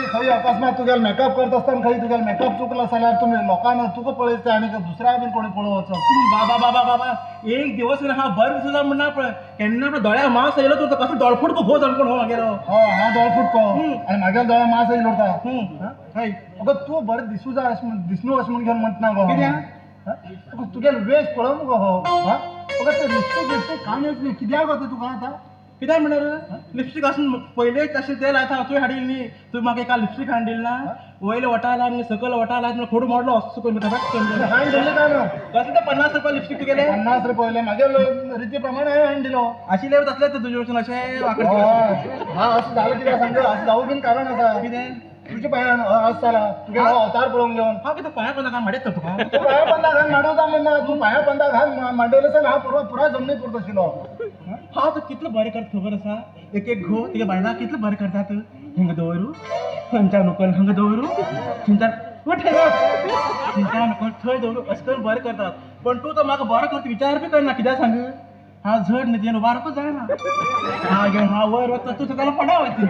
खरी अकस्मात तुझ्याला मेकअप करत असताना खरी तुझ्याला मेकअप चुकला जाल्यार तुम्ही लोकांना तुका पळयता आणि दुसऱ्या बीन कोणी पळोवचो बाबा बाबा बाबा एक दिवस हा बरं सुद्धा म्हणणार पण केन्ना आपल्या दोळ्या मांस येयलो तर कसं दोळफूट को भोज अणकोण हो मागेर हो हा दोळफूट को आणि म्हागे दोळ्या मास येयलो होता हय अगं तू बरें दिसू जाय दिसणू अशें म्हण घेवन म्हणटा गो कित्याक तुगेलो वेश पळोव मुगो हो हा अगं ते लिपस्टीक कांय कित्याक गो तुका आतां कित्याक म्हणल्यार लिपस्टीक आसून पयलेच अशें तेल आतां तुवें हाडिल्ली न्ही तुवें म्हाका एका लिपस्टीक हाडिल्ली ना वयले वटाला आनी सकयल वटाला आनी खोड मोडलो असो करून हांवें दिल्लें काय न्हू कसले ते 50 रुपया लिपस्टीक तुगेले 50 रुपये म्हागे रिती प्रमाणे हांवें दिलो आशिल्ले तसलेच तुजे वचून अशें वांकड हा असं झालं कित्याक सांग असं जावं बीन कारण आसा कितें तुझ्या पांयान असं जाला तुगे अवतार पळोवंक घेवन हांव कितें पांया पडना काय माडयत तुका तू पांया पंदा घाल मांडवता म्हणना तू पांया पंदा घाल मांडवले जाल्यार हांव पुरा जमनी पुरतो आशिल्लो हांव तर कितलो बरें करता खबर आसा एक एक घो तुगे बायलां कितलो बरें करतात हिंग दवरू खंयच्या नुकल हांगा दवरू खंयच्या खंयच्या नुकल थंय दवरू अशें करून बरें करतात पण तूं तो म्हाका बरो करता विचार बी करना कित्याक सांग हांव झड न्ही तुजें वारपूच जायना हांव घेवन हांव वयर वता तूं सकाळ पडा वयता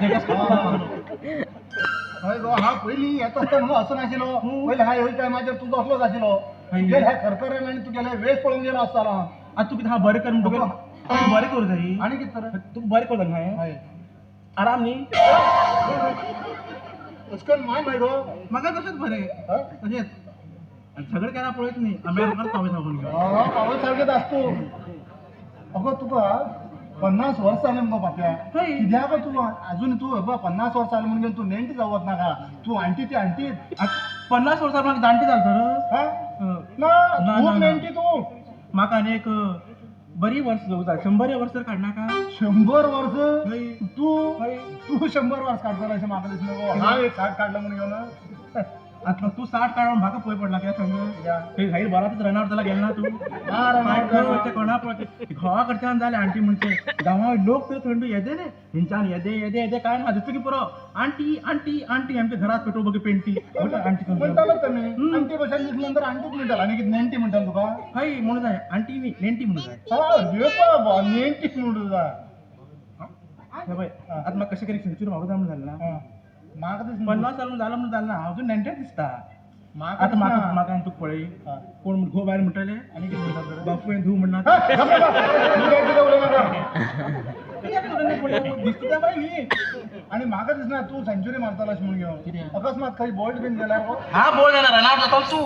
हय गो हा पयलीं येता आसतना असो नाशिल्लो पयलीं हा ह्या टायमाचेर तुजो असलोच आशिल्लो तुगेले ह्या खरखऱ्यान आनी तुगेले वेश पळोवंक गेलो आसतालो आतां तूं कितें हांव बरें करून तुका बरें करूं जाय आनी कितें तर तुका बरें करूं जाय हांवें आराम न्ही अशें करून माय माय गो म्हाका तशेंच बरें तशेंच सगळें केल्यार पळयत न्ही आमी पावय सांगून घेवन पावय सारकेंच आस तूं अगो तुका 50 वर्स जालें मगो पाप्या कित्याक तूं अजून तूं 50 वर्स जालें म्हणून तूं नेण्टी जावत नाका तूं आंटी ती आंटी 50 वर्सां म्हाका जाणटी जाल तर ना खूब नेण्टी तूं म्हाका आनी एक बरी वर्स जावं जाय 100 वर्स तर काडनाका 100 वर्स तूं 100 वर्स काडटलो अशें म्हाका दिसलें हांव एक 60 काडलो म्हणून घेवन आतां तूं 60 काडून म्हाका पळय पडला कित्याक सांग खंय बरातच रनआवट जाला गेल ना तूं रनआवट कोणा पळय घोवा कडच्यान जाले आंटी म्हणचे गांवा लोक तर थंड येदे रे हिंच्यान येदे येदे येदे काय ना दिसता की पुरो आंटी आंटी आंटी आमच्या घरात पेट्रोल बघ पेंटी आंटी म्हणटालो तुमी आंटी भशेन दिसल्यानंतर आंटीच म्हणटालो आनी कितें नेण्टी म्हणटालो तुका हय म्हणून जाय आंटी न्ही नेण्टी म्हणून जाय नेण्टीच म्हणून जाय पळय आतां म्हाका कशें करी खंयची म्हाका जाय म्हणून जालें ना म्हाका दिसता 50 जालें जालां म्हणून जालें ना हांव अजून नेण्टेच दिसता म्हाका आतां म्हाका आनी तुका पळय कोण घो भायर म्हणटले आनी कितें म्हणटा बापूय धू म्हणना दिसता बाय न्ही आनी म्हाका दिसना तूं सेंच्युरी मारतलो अशें म्हणून घेवन अकस्मात खंय बोल्ट बीन गेल्यार हा बोल जाणार रनआउट जातो तू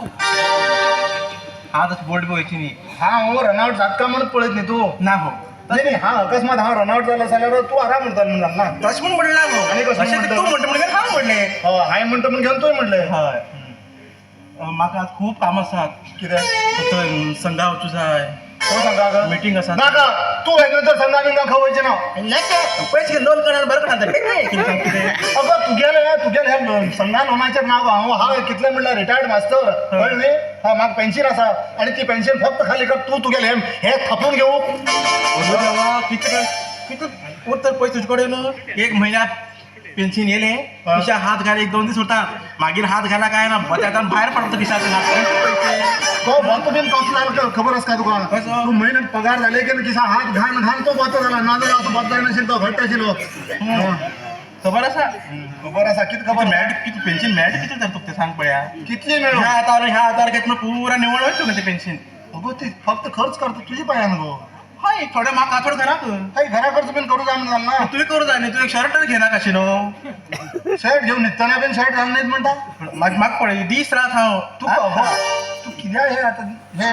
हा तसं बोल्ट बी वयची न्ही हांव रनआउट जाता काय म्हणून पळयत न्ही तूं ना हो नाही हा अकस्मात हांव रनआउट जालो जाल्यार तूं आराम म्हणटालो म्हणून जाल ना तशें म्हूण म्हणला गो आनी कशें अशें तूं म्हणटा म्हणून हांव म्हणलें हांवें म्हणटा म्हणून घेवन तुवें म्हणलें हय म्हाका आज खूब काम आसात कितें संघा वचूं जाय कोण सांगा मिटींग आसा नाका तूं हें संघा बिंगा खवयचें ना नाका पयशे लोन करणार बरें करता अगं तुगेले हे संघा लोनाचेर नांव हांव कितलें म्हणल्यार रिटायर्ड मास्टर कळ्ळें न्ही म्हाका पेन्शन आसा आनी ती पेन्शन फक्त खाली कर तूं तुगेलें हे थपून घेवं कितें कितें उरता पयशे तुजे कडेन एक म्हयन्याक पेन्शन येयलें खिशा हात घाल 1-2 दीस उरतात मागीर हात घाला काय ना बत्याच्यान भायर पडटा खिशाचो तो बंद बीन कसो जालो खबर आसा काय तुका तूं म्हयन्याक पगार जाले की खिसा हात घाल तो बंद जाला नाजाल्यार असो बंद जायनाशिल्लो तो घट्ट आशिल्लो खबर आसा कितें खबर मेळटा कितें पेन्शन मेळटा कितें तर तुका तें सांग पळया कितली मेळो ह्या आतार घेतलो पुरा निवळ वयता तुका तें पेन्शन अगो ती फक्त खर्च करता तुजी पांयान गो हय थोडे म्हाका थोडे घराक काही घरा खर्च बीन करूं जाय म्हणून ना तुवें करूं जाय न्ही तूं एक शर्ट घेना कशें न्हू शर्ट घेवन न्हिदतना बीन शर्ट घालून न्हीद म्हणटा म्हाका पळय दीस रात हांव तूं कित्याक हे आतां हे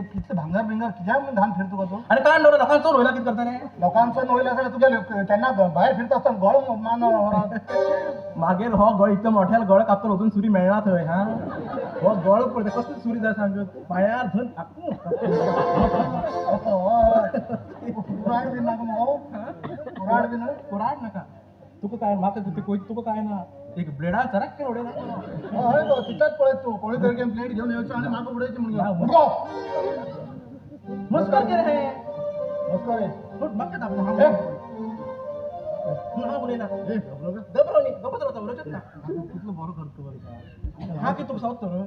कितलें भांगर बिंगर कित्याक म्हणून घालून फिरता तुका तूं आनी काय न्हू लोकांचो चोर वयला कितें करता रे लोकांचो नवयला जाल्यार तुगेले तेन्ना भायर फिरता आसतना गळो मान मागीर हो गळ इतलो मोठ्या गळ कापतो वचून सुरी मेळना थंय हा हो गळ पळय कसली सुरी जाय सांग पांयार धन कुराड बीन नाका मगो कुराड बीन कुराड नाका तुका काय माका तुका काय ना एक ब्लेडा जरा काय उडे ना हय गो तिथंच पळत तू कोणीतरी गेम प्लेट घेऊन यायचो आणि मागं उडायची म्हणून मस्कार केले हे नमस्कार आहे मग काय दाखवतो ए, हा बोले ना ए, घाबरलो का? दबरोनी गपत राहतो उरचत ना कुठलं बरं करतो बरं का हा की तू सावतो ना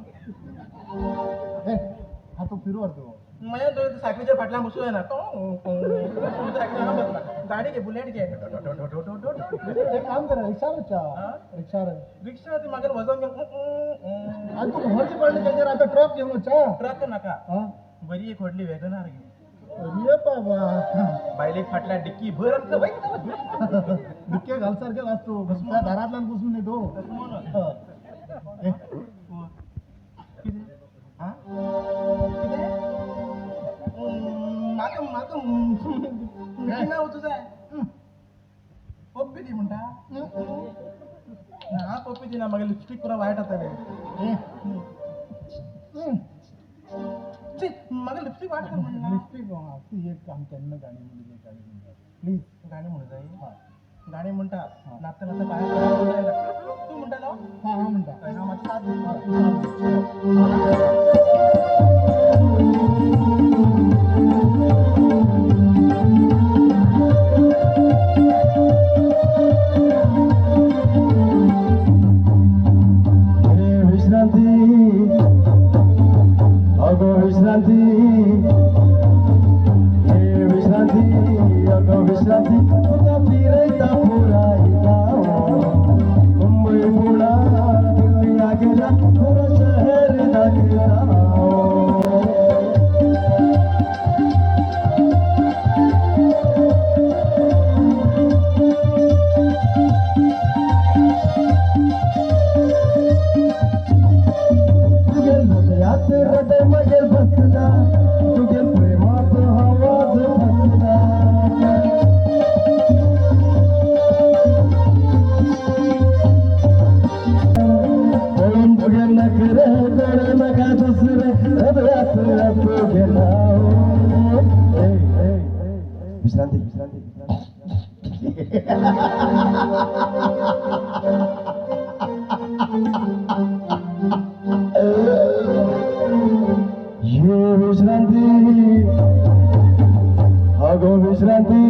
ए, हा तो फिरू वाटतो माझ्या तो सायकलीच्या फाटल्या बसू आहे ना तो गाडी घे बुलेट घे एक काम करा रिक्षावरच्या हा? रिक्षावर रिक्षा ती मागे वजन घेऊन आणि तू घरची पडली त्याच्यावर आता ट्रक घेऊन चा ट्रक नका हा बरी एक वडली वेगनार घे अरे बाबा बायलेक फाटल्या डिक्की भर आमचं बाईक दुःखे घालसारखे असतो त्या दारातला बसून येतो हा. ए, किती हा किती मागं नाव तुझं आहे पप्पी ती म्हणता हा पप्पी ती ना मग लिपस्टिक पुरा वाईट आता रे ए, मग लिपस्टिक वाईट कर म्हणा लिपस्टिक तू एक काम त्यांना गाणी म्हणली प्लीज गाणी म्हणत जाई हा गाणी म्हणता नाचता नाचता बाहेर तू म्हणता ना हा हा म्हणता हा माझा साथ विश्रांती अगो विश्रांती हे विश्रांती अगो विश्रांती तुझा फिरायचा पुरायचा मुंबई पुणा दिल्ली आगेला थोडं शहर दाखला हृदयात हृदय मगेल बसला तुझे प्रेमात आवाज बसला पळून तुझे नखरे जड नका दुसरे हृदयात असू गेला विश्रांती विश्रांती ये विश्रांती अगो विश्रांती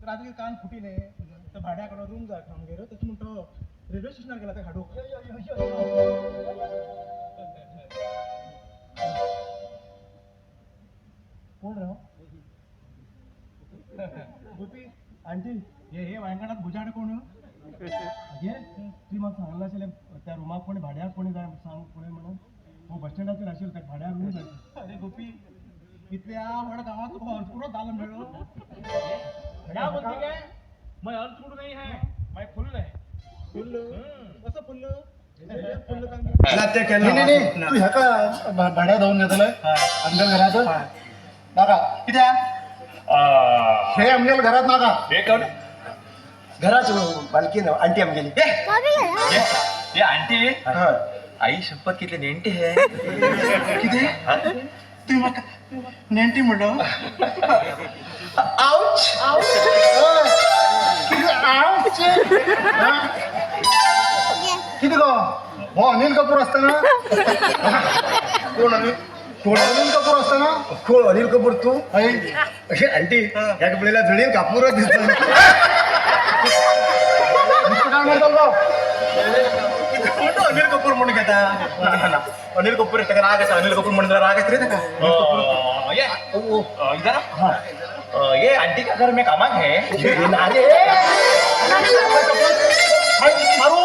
रात्री कान फुटिले तर भाड्याकडं रूम जा खाऊन गेलो तसं म्हणतो रेल्वे स्टेशनवर गेला तर हाडू कोण राव गोपी आंटी हे वांगणात भुजाड कोण अगे ती मग सांगला असेल त्या रुमाक कोणी भाड्यात कोणी जाय सांग कोणी म्हणून हो बस स्टँडाचेर असेल त्या भाड्यार रूम जाय अरे गोपी इथल्या वड गावात तुका अर्जकुडो झालं मिळलो क्या बोलती काय मैं अर्धकुड़ नहीं है मैं फुल है फुल्ल कसं फुल्ल फुल्ल काम नाही तू ह्या का भाड्या जाऊन घेतलंय आमच्या घरात नाका कित्या हे आमच्या घरात नाका ये कौन घरात बालकी आंटी आमगेली ये आंटी आई शपथ कितले नेंटी है किती तुम्ही मग नेंटी म्हणलो आउच किती गो हो अनिल कपूर असताना कोण अनिल कपूर असताना कोण अनिल कपूर तू आई अशी आंटी या कपड्याला जळील कापूरच दिसत काय म्हणतो गो म्हणतो अनिल कपूर म्हणून घेता अनिल कपूर आहे राग असा अनिल कपूर म्हणून राग आहे रे ये इधर ये आंटी का घर में कामन है अरे मारू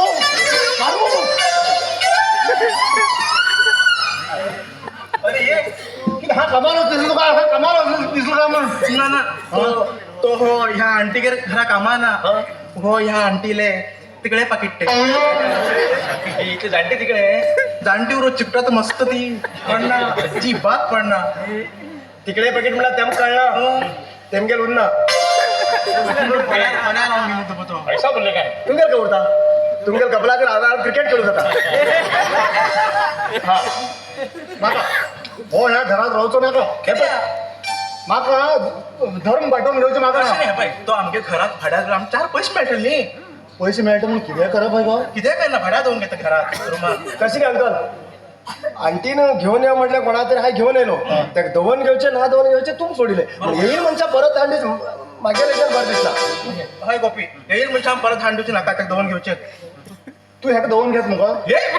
मारू अरे ये हा कमाल दिसलो का हा कमाल दिसलो का म्हणून ना ना तो हो ह्या आंटी घरा कामा ना हो ह्या आंटीले तिकडे पाकिट्टे इथे जाणते तिकडे जाणटी रोज चिपटात मस्त ती पडना जी बात पडना तिकडे पॅकेट मला तेम कळलं तेम गेल उन्न कोण्या लावून गेलो होतो तो ऐसा बोलले काय तुमगेल का उरता तुमगेल कपला क्रिकेट खेळू जाता माका हो ह्या घरात राहतो ना का माका धर्म पाठवून घेवचे माका अशें न्ही पळय तो आमगे घरात भाड्याक आमकां 4 पयशे मेळटले न्ही पैसे मेळटा म्हणून कितें करप हय गो कितें करना भाड्या दोन घेता घरात रुमात कशी काय अंकल आंटीनं घेऊन या म्हटलं कोणा तरी हाय घेऊन येलो त्या दवन घेवचे ना दवन घेवचे तुम सोडिले येईल म्हणजे परत हांडीच मागे लेकर बरं दिसला हय गोपी येईल म्हणजे आमी परत हांडूचे नाका ताका दोन घेवचे तू ह्याका दवन घेत मुगो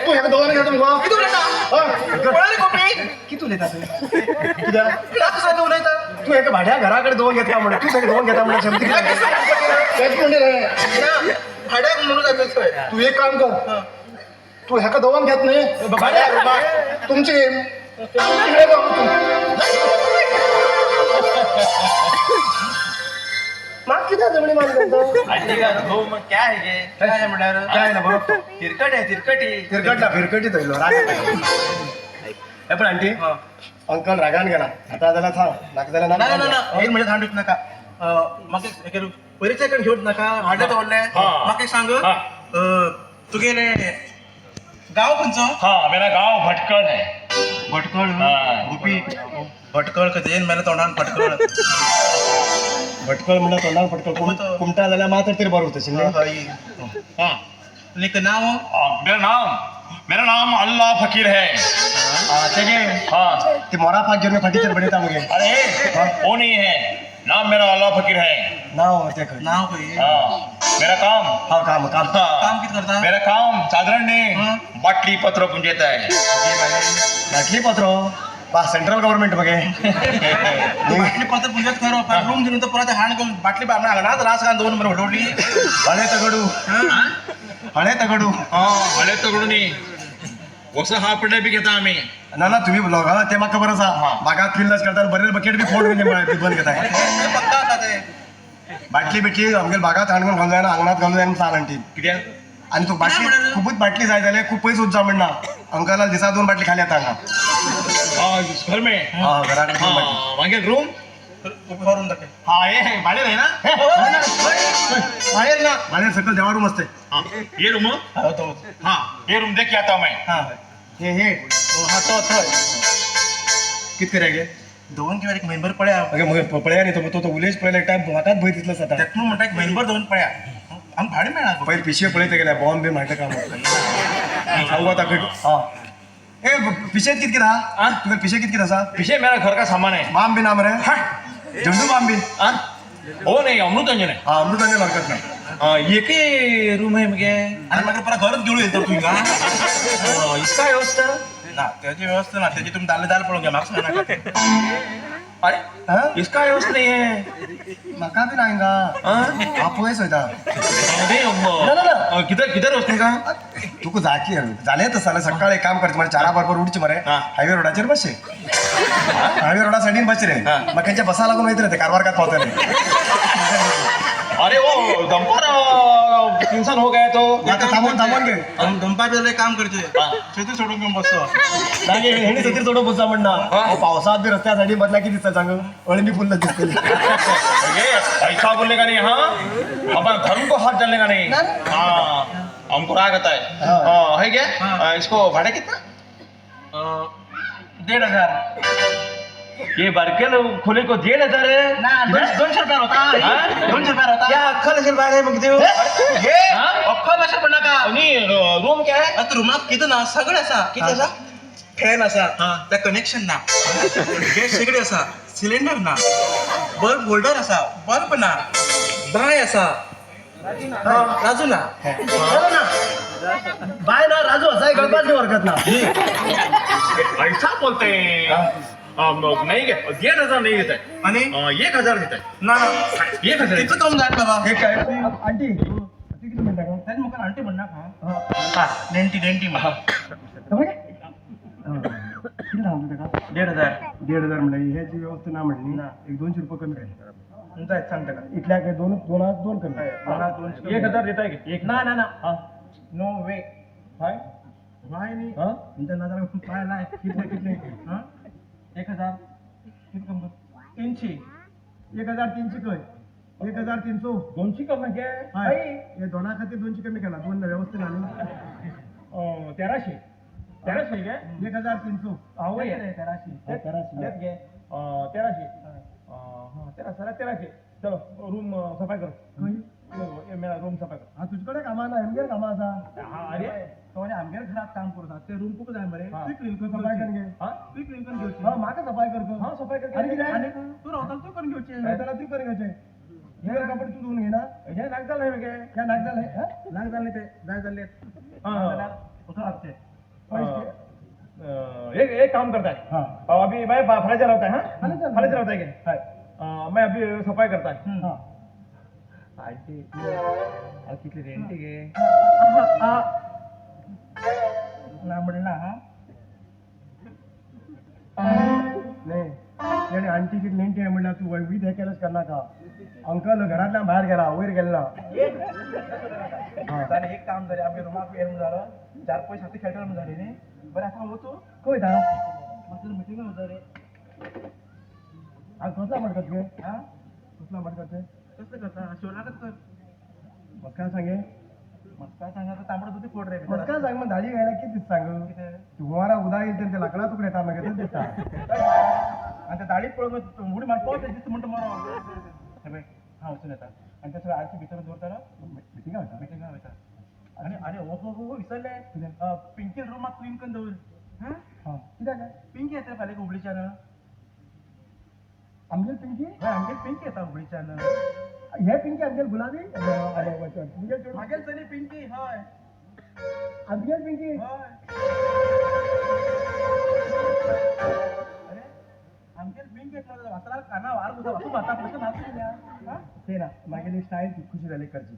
तू ह्याका दवन घेत मुगो कितें उलयता पळय रे गोपी किती उलयता तू कित्याक नाका सांग उलयता तू ह्याका भाड्या घराकडे दवन घेता म्हणून तू ह्याका दवन घेता म्हणून शब्द तेच म्हणजे रे भाड्याक म्हणून जाता खंय तू एक काम कर तू ह्याका दवन घेत नाही भाड्याक तुमची माग किती जमणी मान आंटी का हो मग काय आहे गे काय आहे म्हटल्यार काय ना बघ तिरकट आहे तिरकटी फिरकटला फिरकटीत होईल पण आंटी अंकल रागान गेला आता जाल्यार थांब नाका जाल्यार ना ना ना येईल म्हणजे हांडूच नाका म्हाका एक परिचय करून घेवच नाका हाडले दवरले म्हाका एक सांग तुगेले गांव खंयचो हाँ मेरा गांव भटकळ है भटकळ हाँ। गोपी भटकळ कधे मेले तोंडान भटकळ भटकळ म्हणलं तोंडार फटकळ कुमटा जाल्यार मात्र तरी बरं होतं शिल्ले हाँ लेकिन नाव मेरा नाम अल्लाह फकीर है तेगे हाँ ते मोरा पाक घेऊन फाटी तर बडीता मगे अरे वो नहीं है नाम मेरा अल्लाह फकीर है नाव ते खंय नाव खंय हाँ मेरा काम हा काम काम हाँ, काम कित करता मेरा काम साधारण नहीं बाटली पत्र पुंजेता है घातली पत्र बा सेंट्रल गव्हर्नमेंट मगे बाटली पत्र पुंजत खरो पण रूम दिनंतर परत हाण करून बाटली बामणा हाडनात रास घालून दोन नंबर उडवली हळे तगडू हळे तगडू हाँ भले तो नहीं वसं हा पडे भी घेता आम्ही ना ना तुम्ही ब्लॉग हा ते म्हाका बरं आसा बागात फिल्डच करतात बरेच बकेट बी फोड म्हणजे बंद घेताय ते पक्का आता ते बाटली बिटली आमगे बागात हाडून घालून जायना अंगणात घालून जायना सांग आंटी कित्याक आणि तू बाटली खूपच बाटली जाय जाल्यार खूप पयस उच्चा म्हणना अंकला दिसा 2 बाटली खाली येता हांगा हाँ इस घर में हा घराकडे दोन बाटली. हाँ मांगे रूम करून दाखव हाँ ये है बाले है ना बाहेर ना बाहेर सकल देवा रूम असते हाँ ये रूम हाँ ये रूम देख के आता हूँ मैं हा हे हा तो कित करे गे दोन किंवा एक मेंबर पळ्या अगे मग पळया नाही तो उलेश पळयला एक टाइम म्हाकाच भंय दिसलो जाता त्यात म्हणटा एक मेंबर दोन पळ्या आम भाडे मेळना पहिले पिशवे पळयते गेल्या बॉम्ब बी म्हणटा काम सांगू आता हा ए पिशेत कितकित हा तुका पिशे कितकित आसा पीछे मेरा घर का सामान है बाम बी नाम रे झंडू बाम बी हाँ वो नहीं अमृत अंजन है हा अमृतांजन हरकत ना हाँ ये के रूम है मुझे आणि मग परत घरच घेऊन येतो तुमका इसका व्यवस्था ना त्याची व्यवस्था ना त्याची तुम्ही दाल पळून घ्या मागचं नका अरे हा इसका व्यवस्था नहीं है म्हाका बी नाही गा हाँ हा पयस वयता अरे ना, ना. किधर किधर व्यवस्था का तुका जाकी जाले तर साले सकाळी एक काम करचे म्हणजे 4 बरोबर उडची मरे हा. हायवे रोडाचेर बसचे हायवे रोडा सायडीन बसचे रे हा. मग त्यांच्या बसा लागून वयतले ते कारवार का पावतले अरे वो दंपर इंसान हो गया तो आता थांबून घे दंपा बिले काम करते हाँ. शेती सोडून घेऊन बसतो नाही हेणी सतीर थोडं बसा म्हणणं पावसात बी रस्त्या सायडीन बदला किती दिसता सांग अळमी फुल दिसते ये ऐसा बोलने का नहीं हाँ हमारे धर्म को हाथ डालने का नहीं हाँ हमको राग आता है हाँ. है क्या इसको भाड़ा कितना 1,500 ये बारकेल खोले को 1,500 है ना 200 रुपये होता हाँ? 200 रुपये होता क्या अक्कल असेल बाहेर मग देऊ हे हाँ? अख्खा लक्ष पण नका आणि रूम काय आहे आता रुमात किती ना सगळं असा किती असा फॅन असा हा. त्या कनेक्शन ना गॅस शेगडी असा सिलेंडर ना बल्ब होल्डर असा बल्ब ना बाय असा राजू ना बाय ना राजू असा गळपास नाही हरकत ना ऐसा बोलते हैं नहीं 1,500 नहीं देता है आणि 1,000 देता है ना 1,000 तिथं काऊन जात बाबा हे काय आंटी किती म्हणता का त्यात मग आंटी म्हणणार हा डेंटी डेंटी मग किती थांबतो का 1,500 1,500 म्हणलं ह्याची व्यवस्था ना म्हणली ना 100-200 रुपये कमी राहील जाय सांगता का इथल्या काय दोन कमी मला 200 1,000 देता है क्या? ना ना ना नो वे हाय वाय नाही हा तुमच्या नादाला पाय नाही कितले हा 1,000 किती कम 300 1,300 कय 1300 200 कमी घे हाय हे दोना खातीर 200 कमी केला दोन व्यवस्थित आली 1300 घे 1300 आवय 1300 तेच घे 1300 1300 चलो रूम सफाई कर मेरा रूम सफाई कर हा तुझकडे कामा ना एमगेर कामा असा अरे तो आमच्या घरात काम करतात ते रूम खूप आहे बरे हा. तू क्लीन कर सफाई करगे हा तू क्लीन करून घेऊची हा माका सफाई करतो हा सफाई कर आणि किती आणि तू राहता तू करून घेऊची त्याला तू कर घ्यायचे हे कपडे तू धुवून घे ना हे नाक झालं नाही घे क्या नाक झालंय हा? लाग झाले ते जाय झाले हा होतं लागते एक काम करता है हाँ अभी मैं फर्नीचर होता है हाँ फर्नीचर? फर्नीचर होता है क्या मैं अभी सफाई करता है हा आंटी किती रेंट घे ना म्हणला हा नाही याने आणखी किती नेंटी आहे म्हणला तू विध हे केलंच करणार का अंकल घरातल्या बाहेर गेला वयर गेला त्याने एक काम झाले आम्ही रूमात येऊन झालं 4-5 हाती खेळायला झाले रे बरं आता होतो कोय था माझं मीटिंग होतं रे आज कसला म्हणतात गे हा कसला म्हणतात ते कसं करता शिवला कसं कर मग काय सांगे मग काय सांगायचं तांबडं दुधी फोड रे मग काय सांग मग दाढी घ्यायला किती सांग तुम्हाला उदा येईल तर ते लाकडा तुकडे येतात मग येतात देता आणि त्या दाढीत पळून उडी मार पावत दिसतं म्हणतो मला हे बाई हा उचलून येतात आणि त्या सगळं आरती भीतर जोरताना ठीक आहे का? मीटिंग व्हायचा आणि अरे ओ हो हो विसरले पिंकी रूमात क्लीन करून जाऊ हा हा किती आहे काय पिंकी येते खाली उबळीच्या ना आमगेल पिंकी आमच्या पिंकी येतात उबळीच्या ना हे पिंकी आमगेल गुलाबी अरे तुमच्या जोड मागेल चली पिंकी होय आमगेल पिंकी होय अरे आमच्या पिंकी येत मला वाचला काना वार बुजा वाचू भाता प्रश्न नाचू द्या हा ते ना मागेल स्टाईल खुशी झाली करची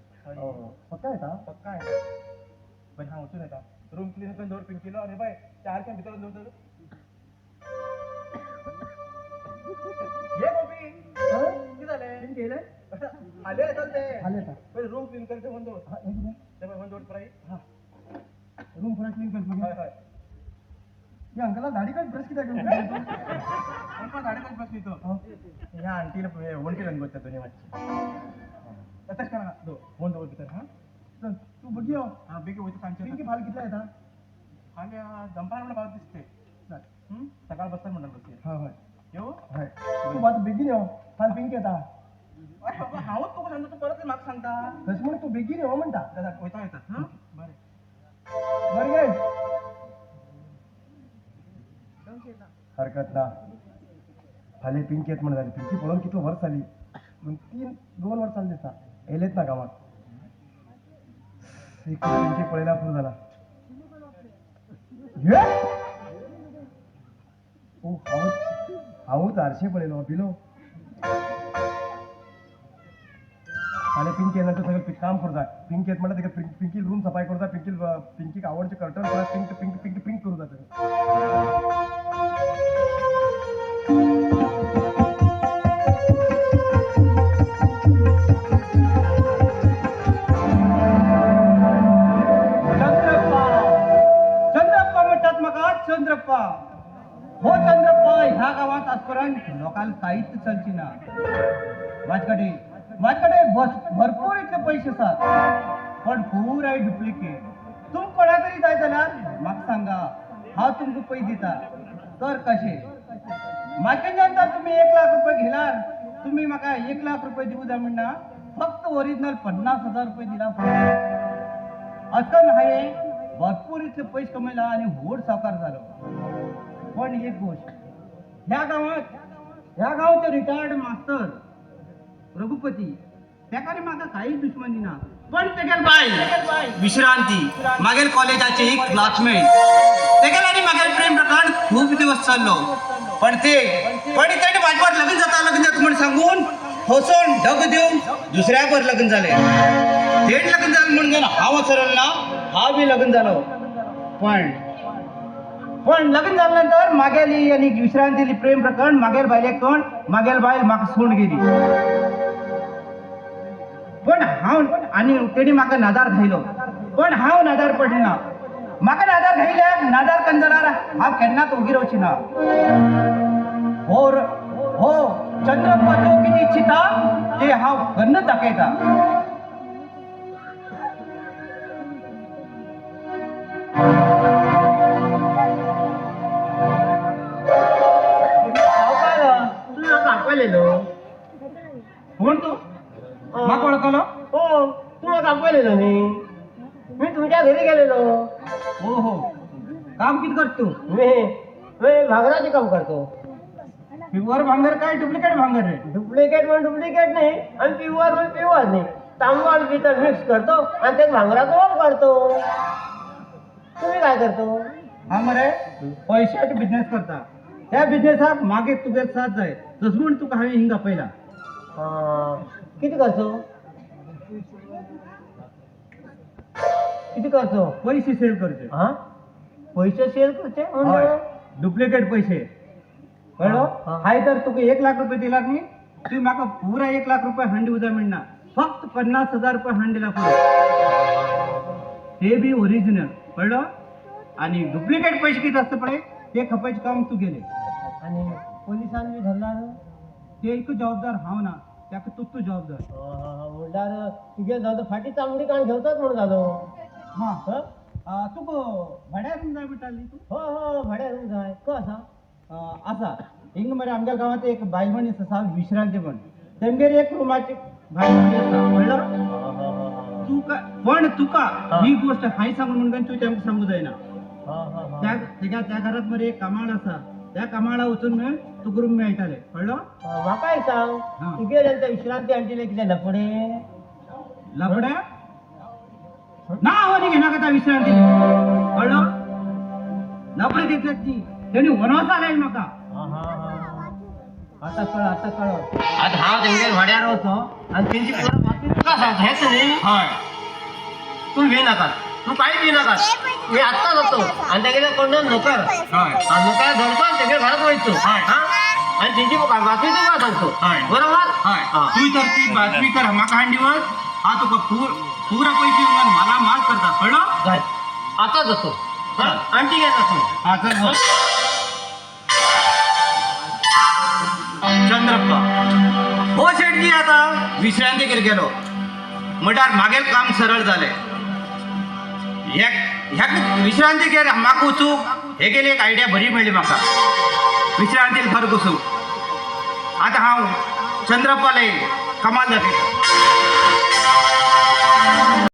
पक्का येता पक्का आहे पण हा उचलून येतात रूम क्लीन करून दोन पिंकीला अरे बाय 4 भीतर जाऊ तर ये बॉबी किती झाले पिंकी येले आले येतात ते आले का पहिले रूम क्लीन करते म्हणतो हा एक मिनिट. ते वन दोन प्राई हा रूम पुरा क्लीन करतो होय होय या अंकलला दाढी काय ब्रश किती घेऊन पण गाडी पण बस येतो ह्या आंटीला वंटी रंग होत्या दोन्ही वाटची तसंच करा दो वन दोन भीतर हा चल तू बघी हो हा बेगी होती सांगते पिंकी फाल कितला येता आणि दंपार मला भाव दिसते चल. सकाळ बसतात म्हणतात बसते हा होय येऊ होय तू बात बेगीन हो फाल पिंकी येता अरे बाबा हावत तुका सांगतो तू परत माग सांगता तशी म्हणून तू बेगीन हो म्हणता दादा होता येतात हा बरे बरं गे हरकत ना फाले पिंकी येत म्हणून झाली पिंकी पळून किती वर्ष झाली 2 वर्ष झाली दिसता येलेत ना गावात एक पिंकी पळेला पूर झाला हे? ओ हाऊच आरशे पळेलो बिलो आणि पिंकी नंतर सगळं काम करता पिंकी येत म्हणतात पिंकी रूम सफाई करता पिंकी आवडचे curtain pink pink pink pink करू जाते चंद्रप्पा म्हणतात मका चंद्रप्पा हो चंद्रप्पा ह्या गावात आजपर्यंत लोकांना काहीच चलची ना माझ्याकडे भरपूर इतले पैसे असतात पण पूर आहे डुप्लिकेट तुम कोणा तरी जाय जाल्यार म्हाका सांगा हांव तुमकां पयस दिता तर कशे म्हाजे नंतर तुम्ही 1 लाख रुपये घेणार तुम्ही म्हाका 1 लाख रुपये दिवू जाय म्हणना फक्त ओरिजिनल 50,000 रुपये दिला असं नाही भरपूर इतले पैसे कमयला आणि व्हड सावकार झालो पण एक गोष्ट ह्या गावाचे रिटायर्ड मास्तर रघुपती त्याकडे माझा काहीच दुश्मनी ना पण तेगेल बाय विश्रांती मागेल कॉलेजाचे एक क्लासमेट तेगेल आणि मागेल प्रेम प्रकरण खूप दिवस चाललो पण त्याने माझ्यावर लग्न जाता म्हणून सांगून हसून ढग देऊन दुसऱ्यावर लग्न झाले थेट लग्न झालं म्हणून हा सरळ ना हा बी लग्न झालो पण लग्न झाल्यानंतर मागेली आणि विश्रांतीली प्रेम प्रकरण मागेल बायले कोण मागेल बायल म्हाका सोडून गेली पण हांव आणि तेणी म्हाका नादार घायलो पण हांव नादार पडना म्हाका नादार घायल्याक नादार कंजरार हांव केन्नाच उगी रावची ना हो चंद्रप्पा तो किती इच्छिता ते हाव कन्न दाखयता तुला दाखवलेलो कोण तू माक ओळखलो हो तुला दाखवलेलो मी तुमच्या घरी गेलेलो हो हो काम किती करतो मी भांगराचे काम करतो प्युअर भांगर काय डुप्लिकेट भांगर रे डुप्लिकेट म्हणून डुप्लिकेट नाही आणि प्युअर म्हणून प्युअर नाही तांबूळ पितळ मिक्स करतो आणि ते भांगराचा वापरतो तुम्ही काय करतो हा मरे पैशाचे बिझनेस करता त्या बिझनेसात मागे तुगे साथ जाय जसं म्हण तुका हांवें हिंगा पहिला किती करतो किती करतो पैसे सेल करचे हा पैसे सेल करते हय म्हणजे डुप्लिकेट पैसे कळलो हा. हाय तर तुका 1 लाख रुपये दिला न्ही तुम्ही म्हाका पुरा 1 लाख रुपये हंडी उद्या मिळणार फक्त 50,000 रुपये हंडीला पुरो ते बी ओरिजिनल कळलं आणि डुप्लिकेट पैसे किती असतं पडे ते खपायचे काम तू गेले आणि पोलिसांनी धरणार ते एक जबाबदार हाव ना त्याक तूच तू जबाबदार म्हणल्यार तुगे जाऊ फाटी चांगली काण घेवतात म्हणून जालो हा हं? तुका भाड्यारून जाय बिटाली तू हो हो भाड्या रूम जाय को असा असा हिंग मरे आमच्या गावात एक बायमणी आसा विश्रांती पण तेंगेर एक रूमाची बायमणी आसा कळलं तुका पण तुका ही गोष्ट हाय सांगून म्हणून तू तेमकां सांगू जायना त्या घरात मरे एक कमाळ आसा त्या कमाळा वचून मिळून तुका रूम मेळटाले कळलो म्हाका एक सांग हा. तुगे त्यांचा विश्रांती आणलेले कितें लफडे लफड्या ना आवडी घेणार का त्या विश्रांती कळलो लफडे देतात ती त्यांनी वनवास आलाय म्हाका आता कळ आता हांव तेंगेर भाड्यार वचो आणि तेंची पुरा बातमी तुका सांगता हेच न्ही हय तू वी नाकात तू कांय वी नाकात मी आत्ता जातो आणि तेगेले कोण नोकर हय नोकर धरतो आणि तेगे घरात वयचो हय. हा आणि तेंची बातमी तुका सांगतो हय. बरोबर हय. हा. तू तर ती बातमी कर म्हाका हांडीवर हा तुका पुरा पैसे घेऊन मला माल करता कळलो जाय आता जातो हा आणटी घेत असो हा चल बोल. चंद्रप्पा हो शेठजी आता विश्रांतीकडे गेलो म्हटल्यार मागेल काम सरळ जाले ह्या विश्रांती केर म्हाका वचूंक हे गेली एक आयडिया बरी मेळ्ळी म्हाका विश्रांतीक खर बसूंक आतां हांव चंद्रप्पाला कमाल दाखयता